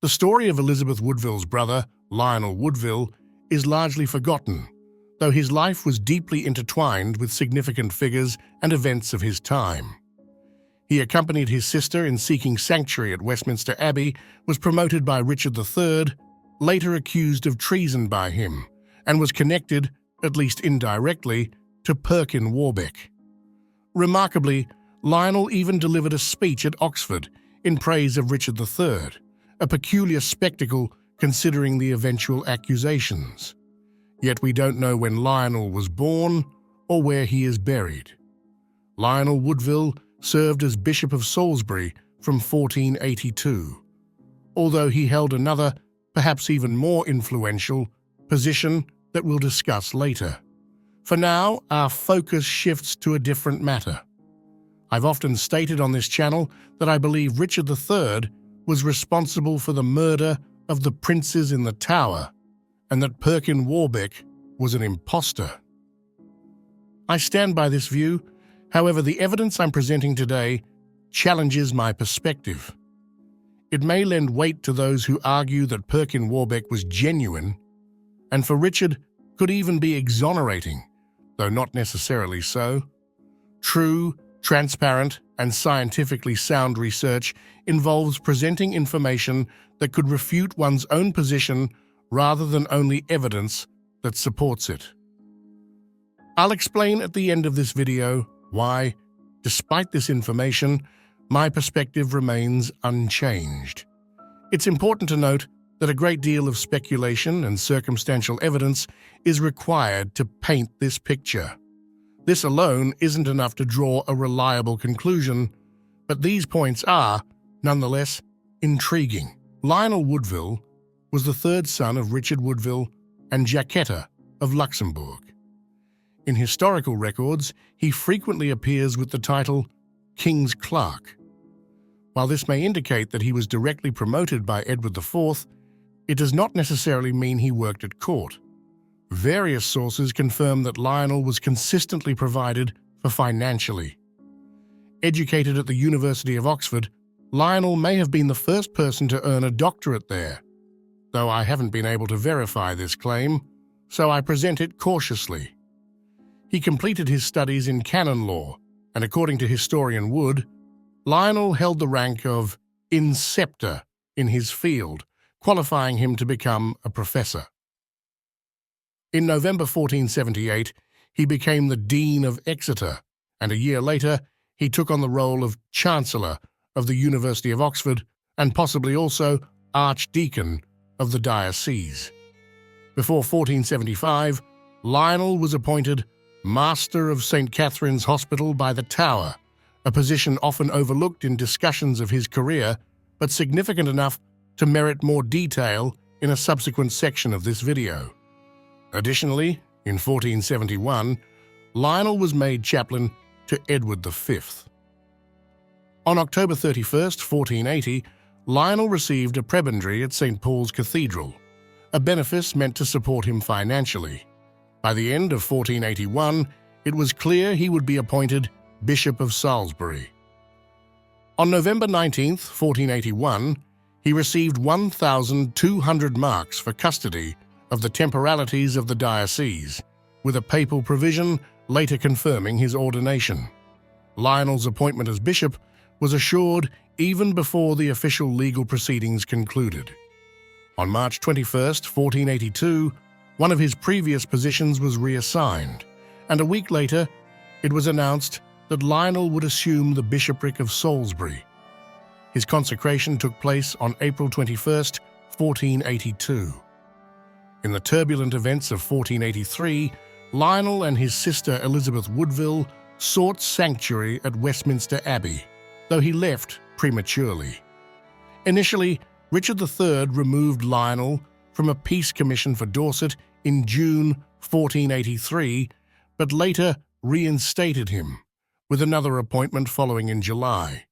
The story of Elizabeth Woodville's brother, Lionel Woodville, is largely forgotten, though his life was deeply intertwined with significant figures and events of his time. He accompanied his sister in seeking sanctuary at Westminster Abbey, was promoted by Richard III, later accused of treason by him, and was connected, at least indirectly, to Perkin Warbeck. Remarkably, Lionel even delivered a speech at Oxford in praise of Richard III, a peculiar spectacle considering the eventual accusations. Yet we don't know when Lionel was born or where he is buried. Lionel Woodville served as Bishop of Salisbury from 1482, although he held another, perhaps even more influential, position that we'll discuss later. For now, our focus shifts to a different matter. I've often stated on this channel that I believe Richard III was responsible for the murder of the princes in the Tower, and that Perkin Warbeck was an impostor. I stand by this view. However, the evidence I'm presenting today challenges my perspective. It may lend weight to those who argue that Perkin Warbeck was genuine, and for Richard could even be exonerating, though not necessarily so. True, transparent, and scientifically sound research involves presenting information that could refute one's own position rather than only evidence that supports it. I'll explain at the end of this video why, despite this information, my perspective remains unchanged. It's important to note that a great deal of speculation and circumstantial evidence is required to paint this picture. This alone isn't enough to draw a reliable conclusion, but these points are, nonetheless, intriguing. Lionel Woodville was the third son of Richard Woodville and Jacquetta of Luxembourg. In historical records, he frequently appears with the title King's Clerk. While this may indicate that he was directly promoted by Edward IV, it does not necessarily mean he worked at court. Various sources confirm that Lionel was consistently provided for financially. Educated at the University of Oxford, Lionel may have been the first person to earn a doctorate there, though I haven't been able to verify this claim, so I present it cautiously. He completed his studies in canon law, and according to historian Wood, Lionel held the rank of inceptor in his field, qualifying him to become a professor. In November 1478, he became the Dean of Exeter, and a year later, he took on the role of Chancellor of the University of Oxford and possibly also Archdeacon of the diocese. Before 1475, Lionel was appointed Master of St. Katharine's Hospital by the Tower, a position often overlooked in discussions of his career, but significant enough to merit more detail in a subsequent section of this video. Additionally, in 1471, Lionel was made chaplain to Edward V. On October 31, 1480, Lionel received a prebendary at St. Paul's Cathedral, a benefice meant to support him financially. By the end of 1481, it was clear he would be appointed Bishop of Salisbury. On November 19, 1481, he received 1,200 marks for custody of the temporalities of the diocese, with a papal provision later confirming his ordination. Lionel's appointment as bishop was assured even before the official legal proceedings concluded. On March 21, 1482, one of his previous positions was reassigned, and a week later, it was announced that Lionel would assume the bishopric of Salisbury. His consecration took place on April 21, 1482. In the turbulent events of 1483, Lionel and his sister Elizabeth Woodville sought sanctuary at Westminster Abbey, though he left prematurely. Initially, Richard III removed Lionel from a peace commission for Dorset in June 1483, but later reinstated him, with another appointment following in July.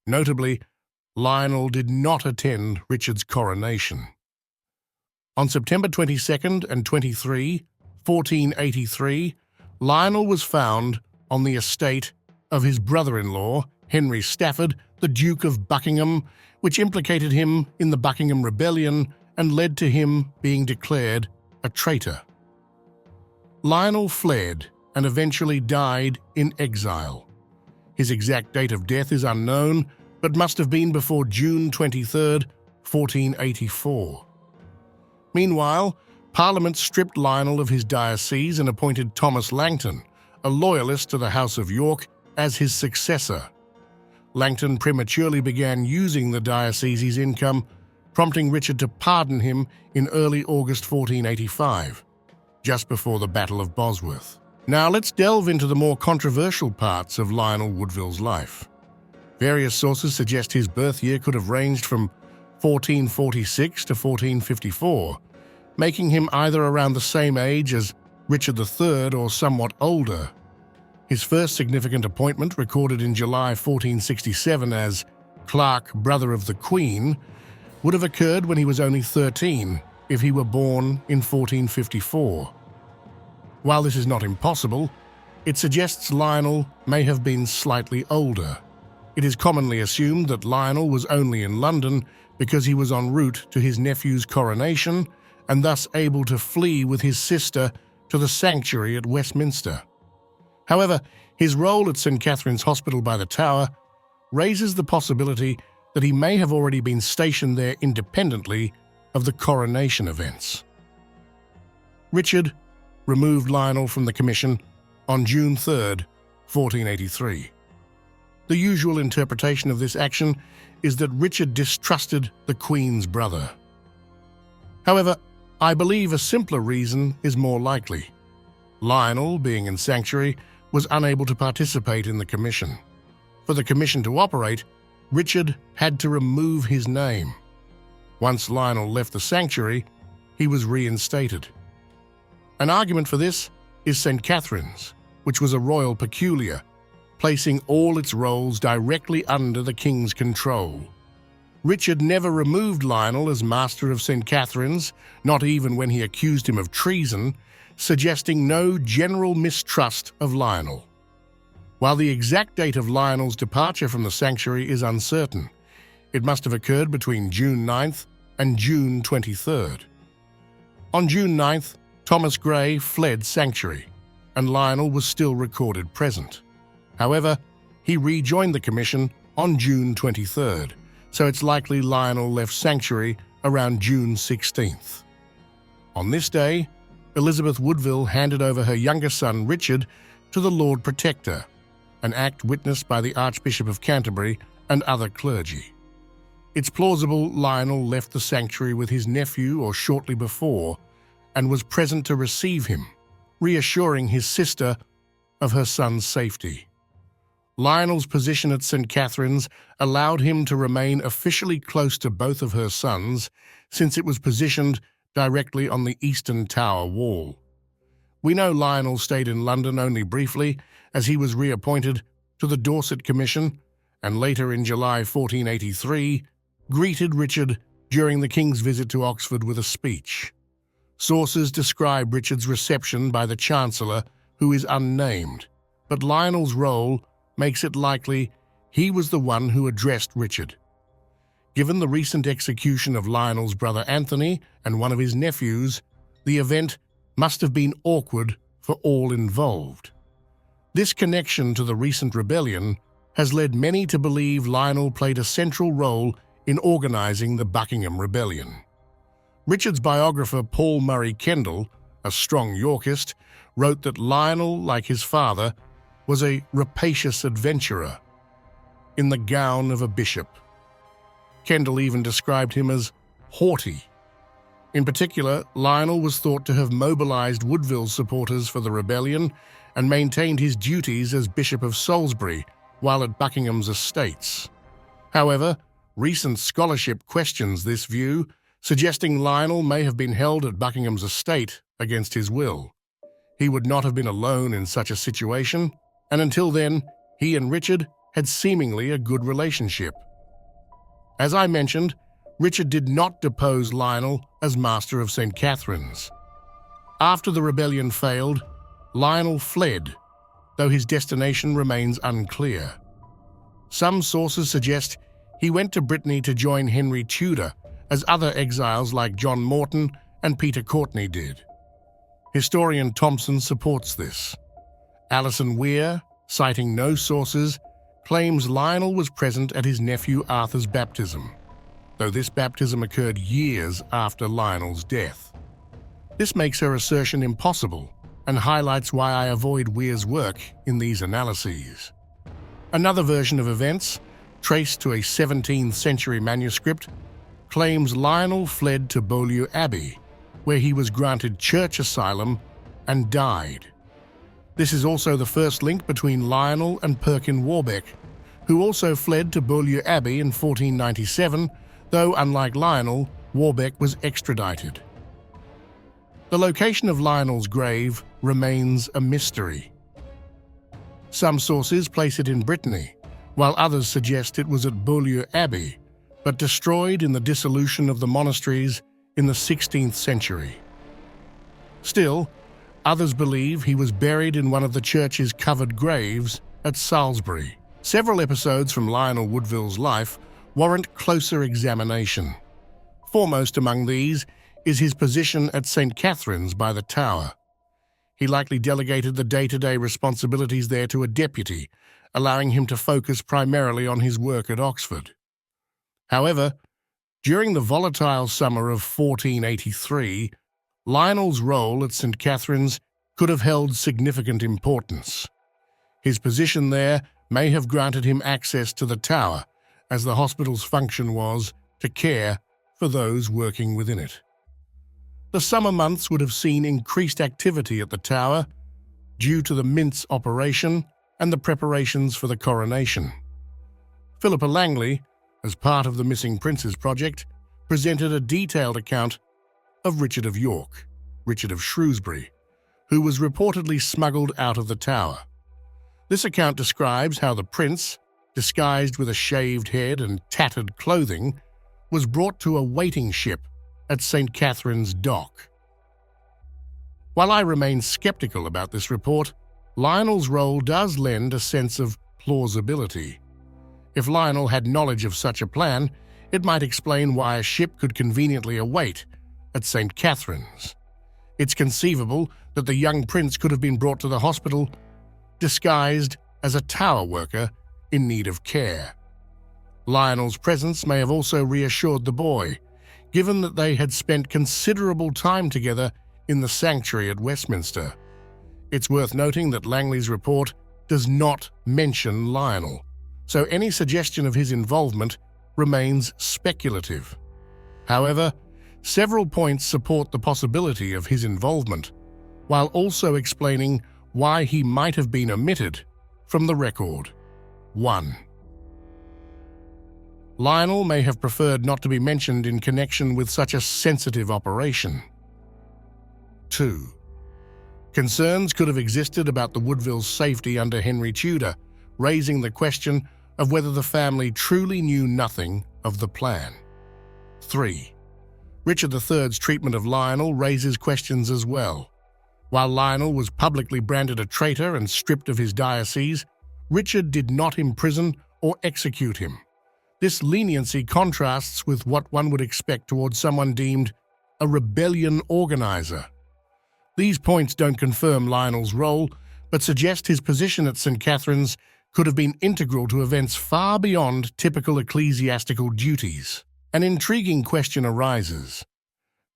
Notably, Lionel did not attend Richard's coronation. On September 22 and 23, 1483, Lionel was found on the estate of his brother-in-law, Henry Stafford, the Duke of Buckingham, which implicated him in the Buckingham Rebellion and led to him being declared a traitor. Lionel fled and eventually died in exile. His exact date of death is unknown, but must have been before June 23, 1484. Meanwhile, Parliament stripped Lionel of his diocese and appointed Thomas Langton, a loyalist to the House of York, as his successor. Langton prematurely began using the diocese's income, prompting Richard to pardon him in early August 1485, just before the Battle of Bosworth. Now let's delve into the more controversial parts of Lionel Woodville's life. Various sources suggest his birth year could have ranged from 1446 to 1454, making him either around the same age as Richard III or somewhat older. His first significant appointment, recorded in July 1467 as Clerk, Brother of the Queen, would have occurred when he was only 13 if he were born in 1454. While this is not impossible, it suggests Lionel may have been slightly older. It is commonly assumed that Lionel was only in London because he was en route to his nephew's coronation and thus able to flee with his sister to the sanctuary at Westminster. However, his role at St. Katharine's Hospital by the Tower raises the possibility that he may have already been stationed there independently of the coronation events. Richard removed Lionel from the commission on June 3, 1483. The usual interpretation of this action is that Richard distrusted the Queen's brother. However, I believe a simpler reason is more likely. Lionel, being in sanctuary, was unable to participate in the commission. For the commission to operate, Richard had to remove his name. Once Lionel left the sanctuary, he was reinstated. An argument for this is St. Katharine's, which was a royal peculiar, placing all its roles directly under the king's control. Richard never removed Lionel as Master of St. Katharine's, not even when he accused him of treason, suggesting no general mistrust of Lionel. While the exact date of Lionel's departure from the sanctuary is uncertain, it must have occurred between June 9th and June 23rd. On June 9th, Thomas Gray fled sanctuary, and Lionel was still recorded present. However, he rejoined the commission on June 23rd, so it's likely Lionel left sanctuary around June 16th. On this day, Elizabeth Woodville handed over her younger son Richard to the Lord Protector, an act witnessed by the Archbishop of Canterbury and other clergy. It's plausible Lionel left the sanctuary with his nephew or shortly before and was present to receive him, reassuring his sister of her son's safety. Lionel's position at St. Katharine's allowed him to remain officially close to both of her sons, since it was positioned directly on the eastern tower wall. We know Lionel stayed in London only briefly, as he was reappointed to the Dorset Commission, and later in July 1483, greeted Richard during the king's visit to Oxford with a speech. Sources describe Richard's reception by the Chancellor, who is unnamed, but Lionel's role makes it likely he was the one who addressed Richard. Given the recent execution of Lionel's brother Anthony and one of his nephews, the event must have been awkward for all involved. This connection to the recent rebellion has led many to believe Lionel played a central role in organizing the Buckingham Rebellion. Richard's biographer Paul Murray Kendall, a strong Yorkist, wrote that Lionel, like his father, was a rapacious adventurer in the gown of a bishop. Kendall even described him as haughty. In particular, Lionel was thought to have mobilized Woodville's supporters for the rebellion and maintained his duties as Bishop of Salisbury while at Buckingham's estates. However, recent scholarship questions this view, suggesting Lionel may have been held at Buckingham's estate against his will. He would not have been alone in such a situation, and until then, he and Richard had seemingly a good relationship. As I mentioned, Richard did not depose Lionel as Master of St. Katharine's. After the rebellion failed, Lionel fled, though his destination remains unclear. Some sources suggest He went to Brittany to join Henry Tudor, as other exiles like John Morton and Peter Courtenay did. Historian Thompson supports this. Alison Weir, citing no sources, claims Lionel was present at his nephew Arthur's baptism, though this baptism occurred years after Lionel's death. This makes her assertion impossible and highlights why I avoid Weir's work in these analyses. Another version of events, traced to a 17th century manuscript, claims Lionel fled to Beaulieu Abbey, where he was granted church asylum and died. This is also the first link between Lionel and Perkin Warbeck, who also fled to Beaulieu Abbey in 1497, though unlike Lionel, Warbeck was extradited. The location of Lionel's grave remains a mystery. Some sources place it in Brittany, while others suggest it was at Beaulieu Abbey, but destroyed in the dissolution of the monasteries in the 16th century. Still, others believe he was buried in one of the church's covered graves at Salisbury. Several episodes from Lionel Woodville's life warrant closer examination. Foremost among these is his position at St. Katharine's by the Tower. He likely delegated the day-to-day responsibilities there to a deputy, allowing him to focus primarily on his work at Oxford. However, during the volatile summer of 1483, Lionel's role at St. Katharine's could have held significant importance. His position there may have granted him access to the Tower, as the hospital's function was to care for those working within it. The summer months would have seen increased activity at the Tower due to the Mint's operation and the preparations for the coronation. Philippa Langley, as part of the Missing Princes project, presented a detailed account of Richard of York, Richard of Shrewsbury, who was reportedly smuggled out of the Tower. This account describes how the prince, disguised with a shaved head and tattered clothing, was brought to a waiting ship at St. Katharine's Dock. While I remain skeptical about this report, Lionel's role does lend a sense of plausibility. If Lionel had knowledge of such a plan, it might explain why a ship could conveniently await at St. Katharine's. It's conceivable that the young prince could have been brought to the hospital disguised as a tower worker in need of care. Lionel's presence may have also reassured the boy, given that they had spent considerable time together in the sanctuary at Westminster. It's worth noting that Langley's report does not mention Lionel, so any suggestion of his involvement remains speculative. However, several points support the possibility of his involvement, while also explaining why he might have been omitted from the record. 1. Lionel may have preferred not to be mentioned in connection with such a sensitive operation. 2. Concerns could have existed about the Woodvilles' safety under Henry Tudor, raising the question of whether the family truly knew nothing of the plan. 3. Richard III's treatment of Lionel raises questions as well. While Lionel was publicly branded a traitor and stripped of his diocese, Richard did not imprison or execute him. This leniency contrasts with what one would expect towards someone deemed a rebellion organizer. These points don't confirm Lionel's role, but suggest his position at St. Katharine's could have been integral to events far beyond typical ecclesiastical duties. An intriguing question arises.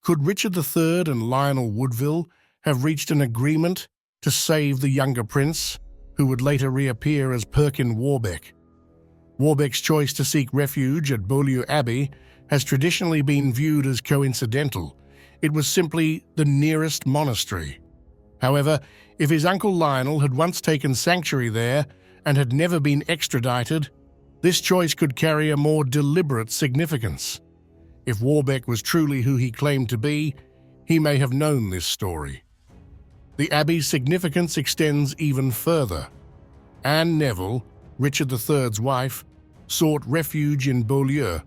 Could Richard III and Lionel Woodville have reached an agreement to save the younger prince, who would later reappear as Perkin Warbeck? Warbeck's choice to seek refuge at Beaulieu Abbey has traditionally been viewed as coincidental. It was simply the nearest monastery. However, if his uncle Lionel had once taken sanctuary there and had never been extradited, this choice could carry a more deliberate significance. If Warbeck was truly who he claimed to be, he may have known this story. The Abbey's significance extends even further. Anne Neville, Richard III's wife, sought refuge in Beaulieu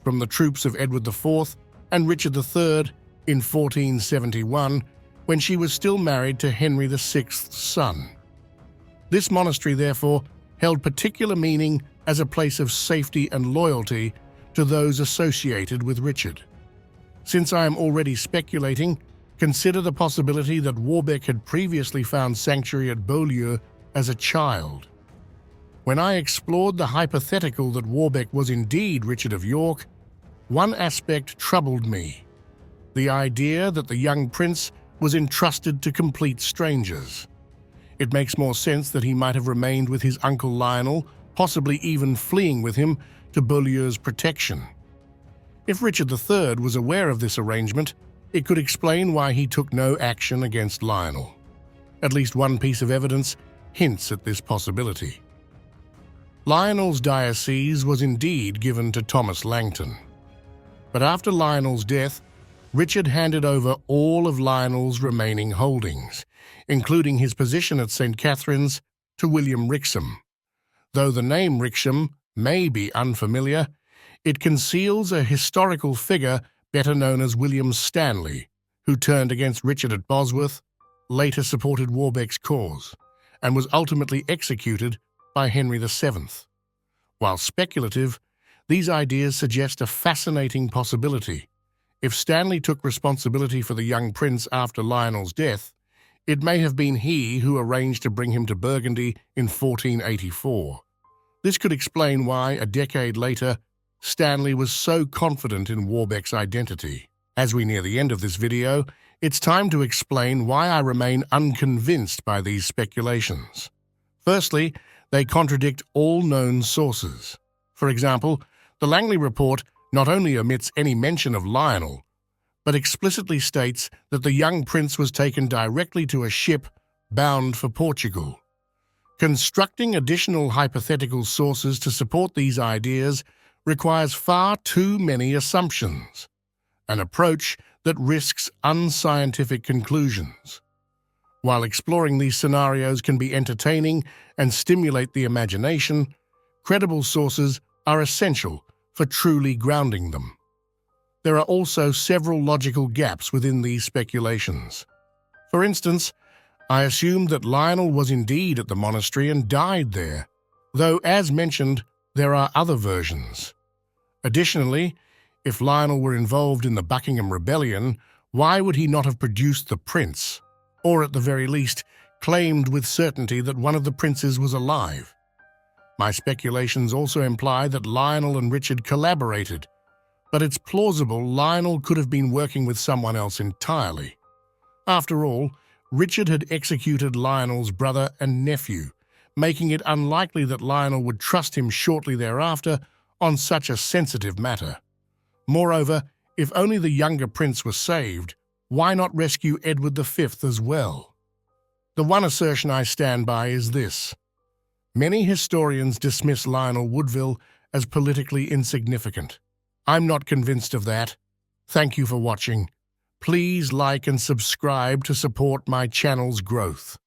from the troops of Edward IV and Richard III in 1471, when she was still married to Henry VI's son. This monastery, therefore, held particular meaning as a place of safety and loyalty to those associated with Richard. Since I am already speculating, consider the possibility that Warbeck had previously found sanctuary at Beaulieu as a child. When I explored the hypothetical that Warbeck was indeed Richard of York, one aspect troubled me: the idea that the young prince was entrusted to complete strangers. It makes more sense that he might have remained with his uncle Lionel, possibly even fleeing with him to Beaulieu's protection. If Richard III was aware of this arrangement, it could explain why he took no action against Lionel. At least one piece of evidence hints at this possibility. Lionel's diocese was indeed given to Thomas Langton. But after Lionel's death, Richard handed over all of Lionel's remaining holdings, including his position at St. Katharine's, to William Wrexham. Though the name Wrexham may be unfamiliar, it conceals a historical figure better known as William Stanley, who turned against Richard at Bosworth, later supported Warbeck's cause, and was ultimately executed by Henry VII. While speculative, these ideas suggest a fascinating possibility. If Stanley took responsibility for the young prince after Lionel's death, it may have been he who arranged to bring him to Burgundy in 1484. This could explain why, a decade later, Stanley was so confident in Warbeck's identity. As we near the end of this video, it's time to explain why I remain unconvinced by these speculations. Firstly, they contradict all known sources. For example, the Langley report not only omits any mention of Lionel, but explicitly states that the young prince was taken directly to a ship bound for Portugal. Constructing additional hypothetical sources to support these ideas requires far too many assumptions, an approach that risks unscientific conclusions. While exploring these scenarios can be entertaining and stimulate the imagination, credible sources are essential for truly grounding them. There are also several logical gaps within these speculations. For instance, I assumed that Lionel was indeed at the monastery and died there, though, as mentioned, there are other versions. Additionally, if Lionel were involved in the Buckingham Rebellion, why would he not have produced the prince, or at the very least, claimed with certainty that one of the princes was alive? My speculations also imply that Lionel and Richard collaborated, but it's plausible Lionel could have been working with someone else entirely. After all, Richard had executed Lionel's brother and nephew, making it unlikely that Lionel would trust him shortly thereafter on such a sensitive matter. Moreover, if only the younger prince was saved, why not rescue Edward V as well? The one assertion I stand by is this: many historians dismiss Lionel Woodville as politically insignificant. I'm not convinced of that. Thank you for watching. Please like and subscribe to support my channel's growth.